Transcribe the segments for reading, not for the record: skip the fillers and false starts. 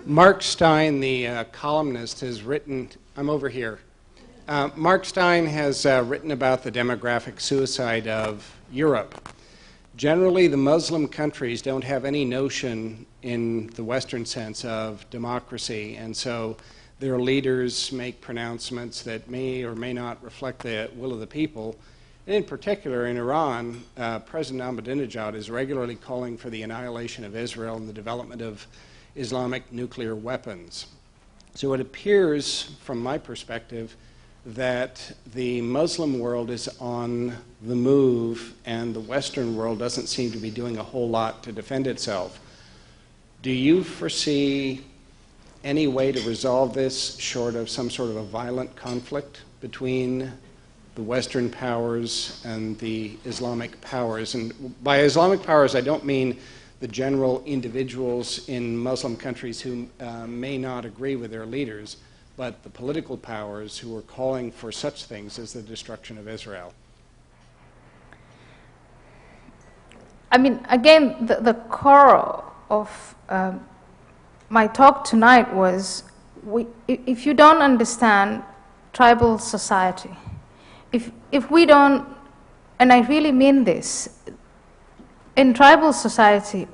Mark Stein, the columnist, has written, I'm over here. Mark Stein has written about the demographic suicide of Europe. Generally, the Muslim countries don't have any notion in the Western sense of democracy, and so their leaders make pronouncements that may or may not reflect the will of the people. And in particular, in Iran, President Ahmadinejad is regularly calling for the annihilation of Israel and the development of Islamic nuclear weapons. So it appears, from my perspective, that the Muslim world is on the move and the Western world doesn't seem to be doing a whole lot to defend itself. Do you foresee any way to resolve this short of some sort of a violent conflict between the Western powers and the Islamic powers? And by Islamic powers, I don't mean the general individuals in Muslim countries who may not agree with their leaders, but the political powers who are calling for such things as the destruction of Israel. I mean, again, the core of my talk tonight was, if you don't understand tribal society, if we don't, and I really mean this, in tribal society,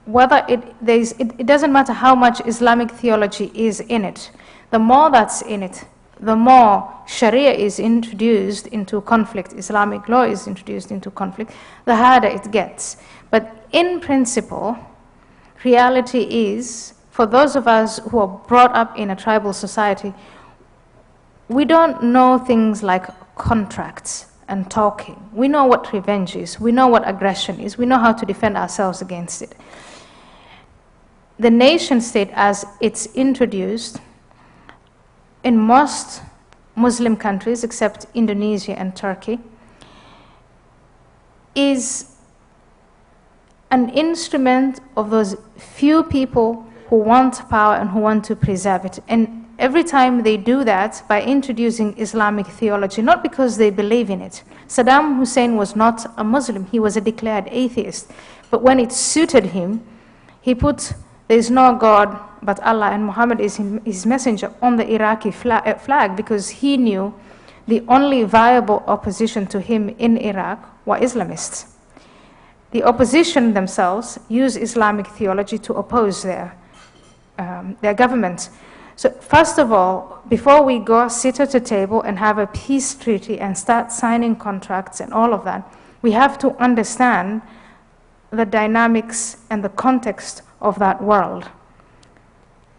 whether it doesn't matter how much Islamic theology is in it, the more that's in it, the more Sharia is introduced into conflict, Islamic law is introduced into conflict, the harder it gets. But in principle, reality is, for those of us who are brought up in a tribal society, we don't know things like contracts and talking. We know what revenge is. We know what aggression is. We know how to defend ourselves against it. The nation state, as it's introduced in most Muslim countries, except Indonesia and Turkey, is an instrument of those few people who want power and who want to preserve it. And every time they do that by introducing Islamic theology, not because they believe in it. Saddam Hussein was not a Muslim, he was a declared atheist. But when it suited him, he put, there is no God but Allah and Muhammad is his messenger on the Iraqi flag because he knew the only viable opposition to him in Iraq were Islamists. The opposition themselves use Islamic theology to oppose their government. So first of all, before we go sit at a table and have a peace treaty and start signing contracts and all of that, we have to understand the dynamics and the context of that world.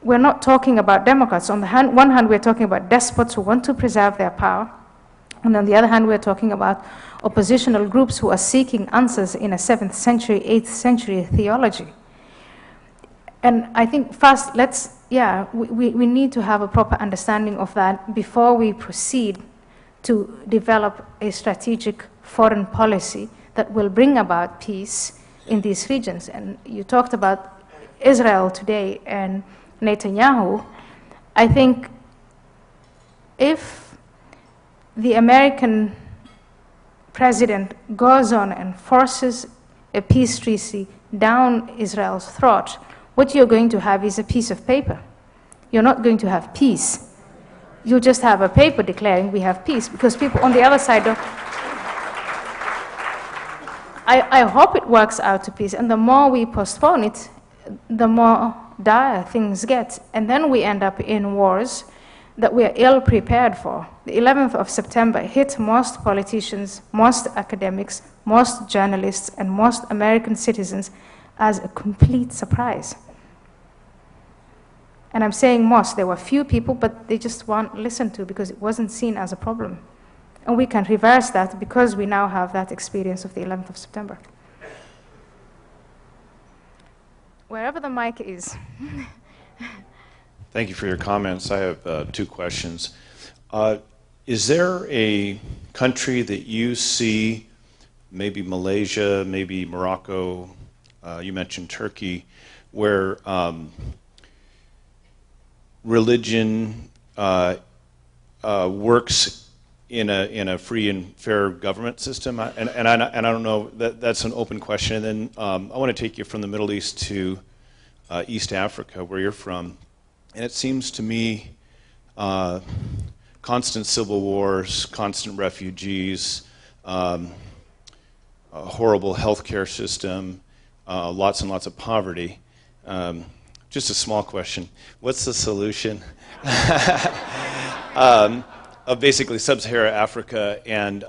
We're not talking about democrats. On the one hand, we're talking about despots who want to preserve their power. And on the other hand, we're talking about oppositional groups who are seeking answers in a 7th century, 8th century theology. And I think first, we need to have a proper understanding of that before we proceed to develop a strategic foreign policy that will bring about peace in these regions. And you talked about Israel today and Netanyahu. I think if the American president goes on and forces a peace treaty down Israel's throat, what you're going to have is a piece of paper. You're not going to have peace. You just have a paper declaring we have peace, because people on the other side don't. I hope it works out to peace, and the more we postpone it, the more dire things get. And then we end up in wars that we are ill prepared for. The 11th of September hit most politicians, most academics, most journalists, and most American citizens as a complete surprise. And I'm saying most, there were few people, but they just weren't listened to because it wasn't seen as a problem. And we can reverse that because we now have that experience of the 11th of September. Wherever the mic is. Thank you for your comments. I have 2 questions. Is there a country that you see, maybe Malaysia, maybe Morocco, you mentioned Turkey, where religion works in a free and fair government system? And I don't know, that's an open question. And then I want to take you from the Middle East to East Africa, where you're from, and it seems to me constant civil wars, constant refugees, a horrible healthcare system, lots and lots of poverty. Just a small question. What's the solution of basically sub-Saharan Africa? And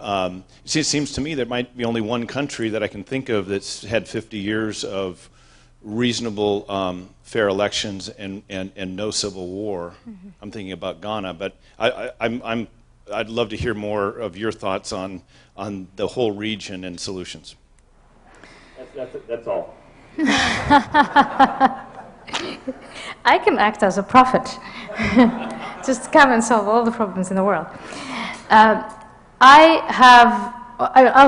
it seems to me there might be only one country that I can think of that's had 50 years of reasonable, fair elections and no civil war. Mm-hmm. I'm thinking about Ghana, but I'd love to hear more of your thoughts on the whole region and solutions. That's all. I can act as a prophet. Just come and solve all the problems in the world. I'll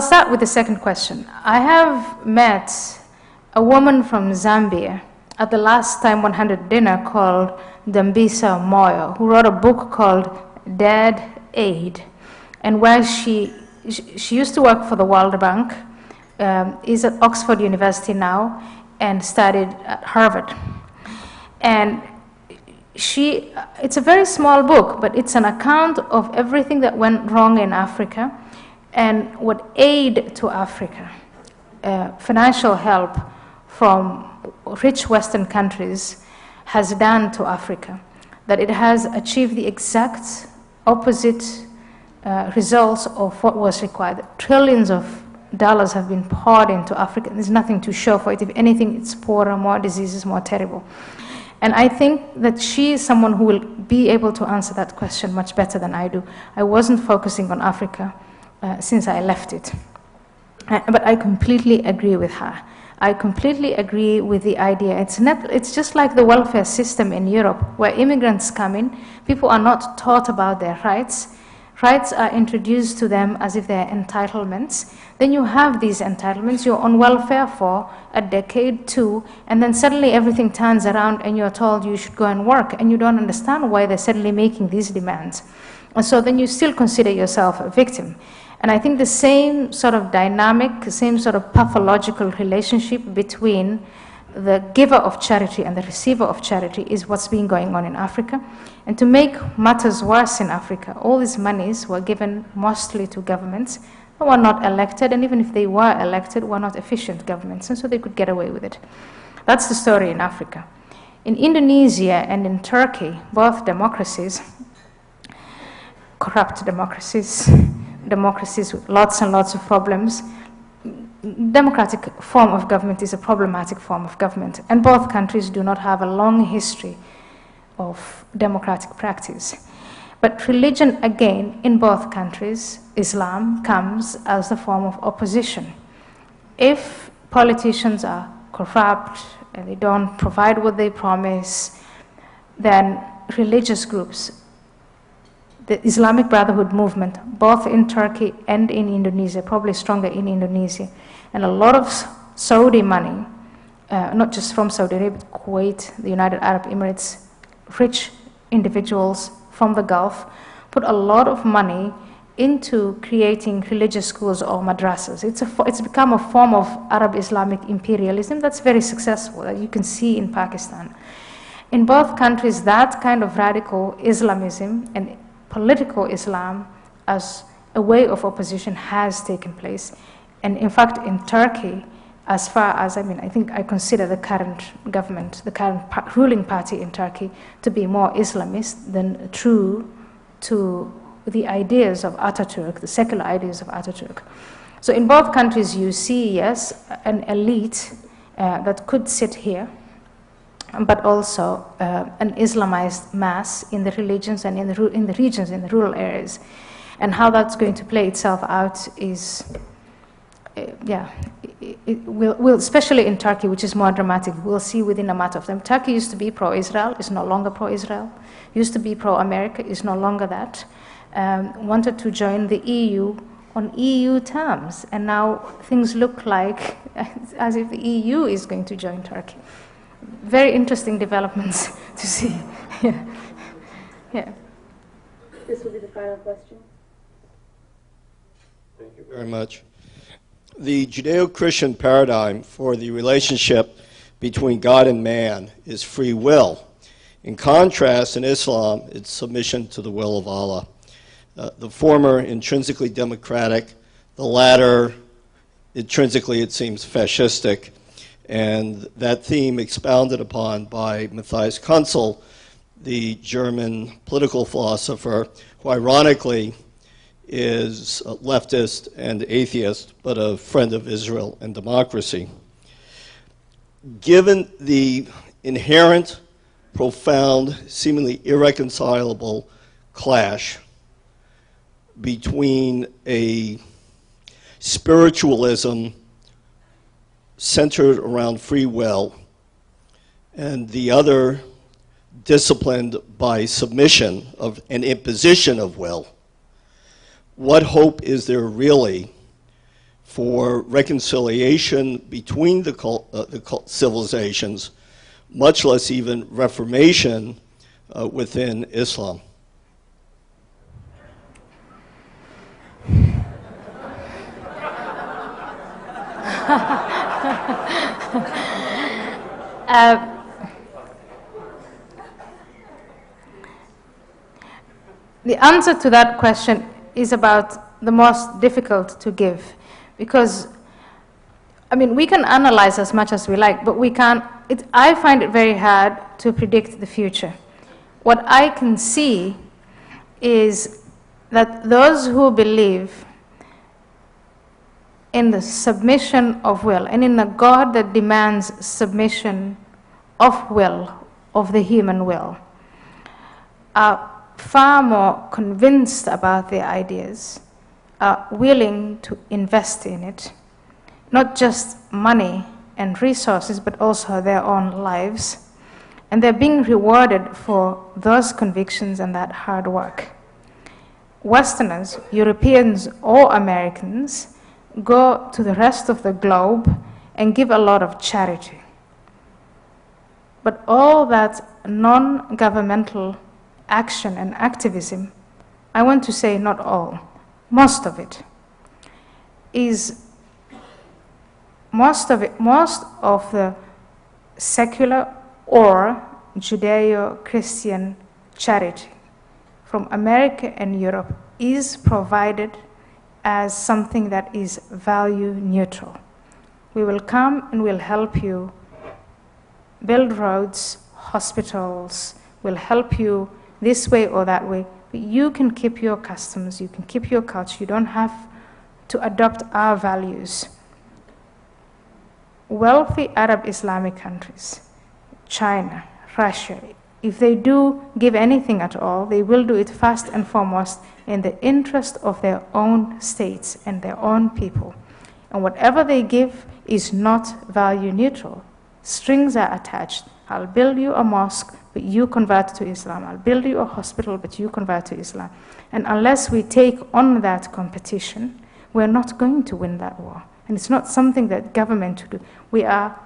start with the second question. I have met a woman from Zambia at the last Time 100 dinner called Dambisa Moyo, who wrote a book called Dead Aid, and where she used to work for the World Bank, is at Oxford University now, and studied at Harvard. And it's a very small book, but it's an account of everything that went wrong in Africa and what aid to Africa, financial help from rich Western countries has done to Africa, that it has achieved the exact opposite results of what was required. Trillions of dollars have been poured into Africa. There's nothing to show for it. If anything, it's poorer, more diseases, more terrible. And I think that she is someone who will be able to answer that question much better than I do. I wasn't focusing on Africa since I left it. But I completely agree with her. I completely agree with the idea. It's just like the welfare system in Europe, where immigrants come in, people are not taught about their rights. Rights are introduced to them as if they're entitlements. Then you have these entitlements, you're on welfare for a decade, two, and then suddenly everything turns around and you're told you should go and work, and you don't understand why they're suddenly making these demands. And so then you still consider yourself a victim. And I think the same sort of dynamic, same sort of pathological relationship between the giver of charity and the receiver of charity is what's been going on in Africa. And to make matters worse in Africa, all these monies were given mostly to governments that were not elected, and even if they were elected, were not efficient governments, and so they could get away with it. That's the story in Africa. In Indonesia and in Turkey, both democracies, corrupt democracies, democracies with lots and lots of problems, democratic form of government is a problematic form of government, and both countries do not have a long history of democratic practice. But religion, again, in both countries, Islam comes as a form of opposition. If politicians are corrupt and they don't provide what they promise, then religious groups, the Islamic Brotherhood movement, both in Turkey and in Indonesia, probably stronger in Indonesia, and a lot of Saudi money, not just from Saudi Arabia, but Kuwait, the United Arab Emirates, rich individuals from the Gulf, put a lot of money into creating religious schools or madrasas. It's become a form of Arab Islamic imperialism that's very successful, that you can see in Pakistan. In both countries, that kind of radical Islamism and political Islam as a way of opposition has taken place. And in fact, in Turkey, as far as, I think I consider the current government, the current ruling party in Turkey, to be more Islamist than true to the ideas of Ataturk, the secular ideas of Ataturk. So in both countries, you see, yes, an elite that could sit here, but also an Islamized mass in the religions and in the regions, in the rural areas. And how that's going to play itself out is, it will, especially in Turkey, which is more dramatic, we'll see within a matter of time. Turkey used to be pro-Israel, is no longer pro-Israel. Used to be pro-America, is no longer that. Wanted to join the EU on EU terms, and now things look like as if the EU is going to join Turkey. Very interesting developments to see. Yeah. This will be the final question. Thank you very much. The Judeo-Christian paradigm for the relationship between God and man is free will. In contrast, in Islam, it's submission to the will of Allah. The former, intrinsically democratic, the latter, intrinsically, it seems, fascistic. And that theme expounded upon by Matthias Kunzel, the German political philosopher, who ironically is a leftist and atheist, but a friend of Israel and democracy. Given the inherent, profound, seemingly irreconcilable clash between a spiritualism centered around free will and the other disciplined by submission of an imposition of will, what hope is there really for reconciliation between the civilizations, much less even reformation within Islam? The answer to that question is about the most difficult to give, because, I mean, we can analyze as much as we like, but we can't. I find it very hard to predict the future. What I can see is that those who believe in the submission of will and in a God that demands submission of will, of the human will, are far more convinced about their ideas, are willing to invest in it, not just money and resources, but also their own lives. And they're being rewarded for those convictions and that hard work. Westerners, Europeans or Americans, go to the rest of the globe and give a lot of charity. But all that non-governmental action and activism, I want to say not all, most of it, is most of the secular or Judeo-Christian charity from America and Europe is provided as something that is value neutral. We will come and we'll help you build roads, hospitals, we'll help you this way or that way, but you can keep your customs, you can keep your culture, you don't have to adopt our values. Wealthy Arab Islamic countries, China, Russia, if they do give anything at all, they will do it first and foremost in the interest of their own states and their own people. And whatever they give is not value neutral. Strings are attached. I'll build you a mosque, but you convert to Islam. I'll build you a hospital, but you convert to Islam. And unless we take on that competition, we're not going to win that war. And it's not something that government should do. We are,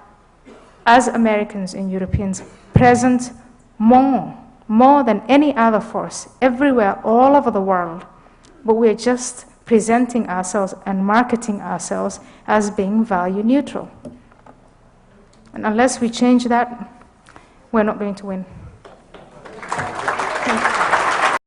as Americans and Europeans, present more than any other force, everywhere, all over the world. But we're just presenting ourselves and marketing ourselves as being value neutral. And unless we change that, we're not going to win.